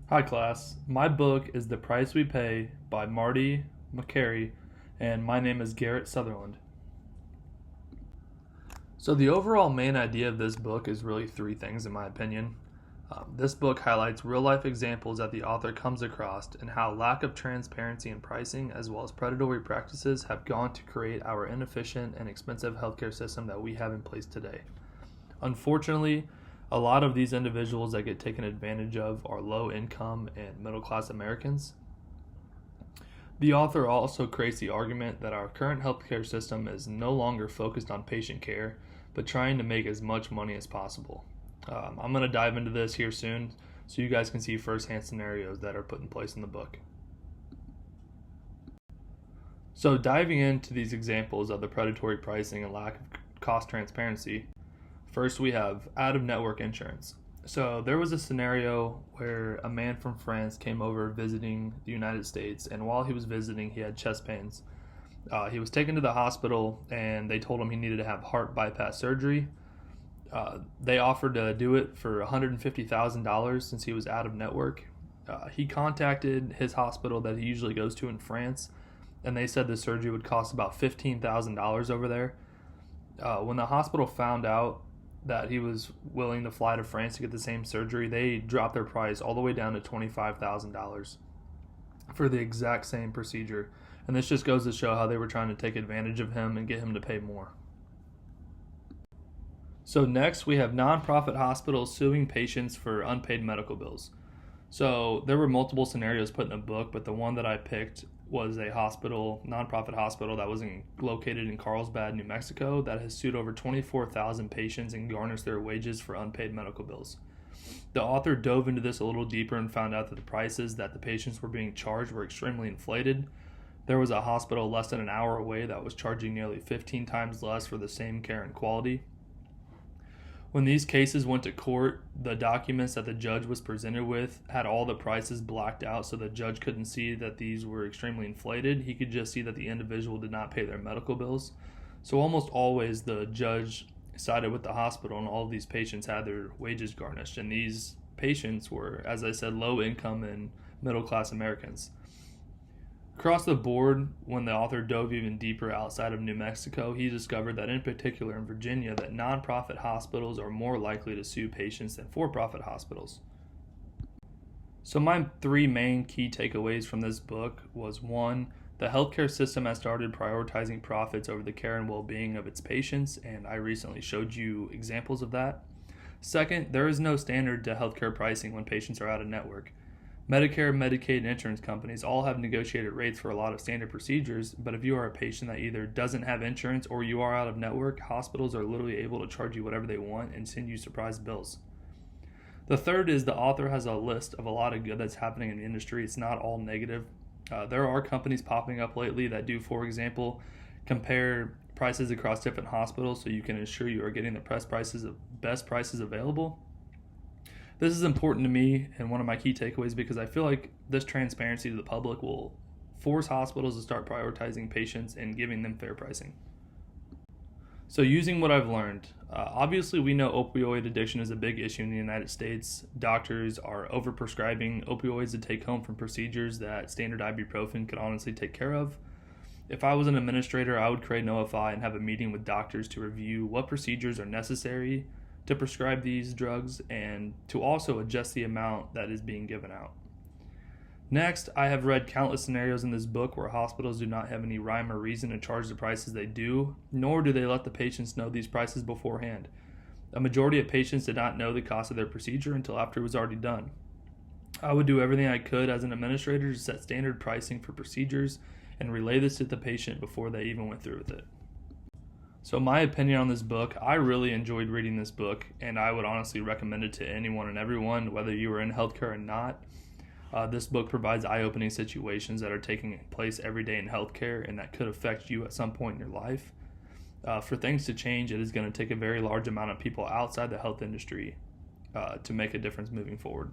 Hi class, my book is The Price We Pay by Marty McCary, and my name is Garrett Sutherland. So the overall main idea of this book is really three things in my opinion. This book highlights real-life examples that the author comes across and how lack of transparency in pricing as well as predatory practices have gone to create our inefficient and expensive healthcare system that we have in place today. Unfortunately, a lot of these individuals that get taken advantage of are low income and middle class Americans. The author also creates the argument that our current healthcare system is no longer focused on patient care, but trying to make as much money as possible. I'm going to dive into this here soon so you guys can see firsthand scenarios that are put in place in the book. So diving into these examples of the predatory pricing and lack of cost transparency, first we have out-of-network insurance. So there was a scenario where a man from France came over visiting the United States, and while he was visiting he had chest pains. He was taken to the hospital and they told him he needed to have heart bypass surgery. They offered to do it for $150,000 since he was out of network. He contacted his hospital that he usually goes to in France, and they said the surgery would cost about $15,000 over there. When the hospital found out that he was willing to fly to France to get the same surgery, they dropped their price all the way down to $25,000 for the exact same procedure. And this just goes to show how they were trying to take advantage of him and get him to pay more. So next we have nonprofit hospitals suing patients for unpaid medical bills. So there were multiple scenarios put in the book, but the one that I picked was a nonprofit hospital that was located in Carlsbad, New Mexico, that has sued over 24,000 patients and garnished their wages for unpaid medical bills. The author dove into this a little deeper and found out that the prices that the patients were being charged were extremely inflated. There was a hospital less than an hour away that was charging nearly 15 times less for the same care and quality. When these cases went to court, the documents that the judge was presented with had all the prices blacked out, so the judge couldn't see that these were extremely inflated. He could just see that the individual did not pay their medical bills. So almost always the judge sided with the hospital, and all of these patients had their wages garnished. And these patients were, as I said, low income and middle class Americans. Across the board, when the author dove even deeper outside of New Mexico, he discovered that in particular in Virginia, that nonprofit hospitals are more likely to sue patients than for-profit hospitals. So my three main key takeaways from this book was: one, the healthcare system has started prioritizing profits over the care and well-being of its patients, and I recently showed you examples of that. Second, there is no standard to healthcare pricing when patients are out of network. Medicare, Medicaid, and insurance companies all have negotiated rates for a lot of standard procedures, but if you are a patient that either doesn't have insurance or you are out of network, hospitals are literally able to charge you whatever they want and send you surprise bills. The third is the author has a list of a lot of good that's happening in the industry. It's not all negative. There are companies popping up lately that do, for example, compare prices across different hospitals so you can ensure you are getting the best prices available. This is important to me and one of my key takeaways because I feel like this transparency to the public will force hospitals to start prioritizing patients and giving them fair pricing. So using what I've learned, obviously we know opioid addiction is a big issue in the United States. Doctors are overprescribing opioids to take home from procedures that standard ibuprofen could honestly take care of. If I was an administrator, I would create an OFI and have a meeting with doctors to review what procedures are necessary to prescribe these drugs and to also adjust the amount that is being given out. Next, I have read countless scenarios in this book where hospitals do not have any rhyme or reason to charge the prices they do, nor do they let the patients know these prices beforehand. A majority of patients did not know the cost of their procedure until after it was already done. I would do everything I could as an administrator to set standard pricing for procedures and relay this to the patient before they even went through with it. So my opinion on this book, I really enjoyed reading this book, and I would honestly recommend it to anyone and everyone, whether you are in healthcare or not. This book provides eye-opening situations that are taking place every day in healthcare and that could affect you at some point in your life. For things to change, it is going to take a very large amount of people outside the health industry to make a difference moving forward.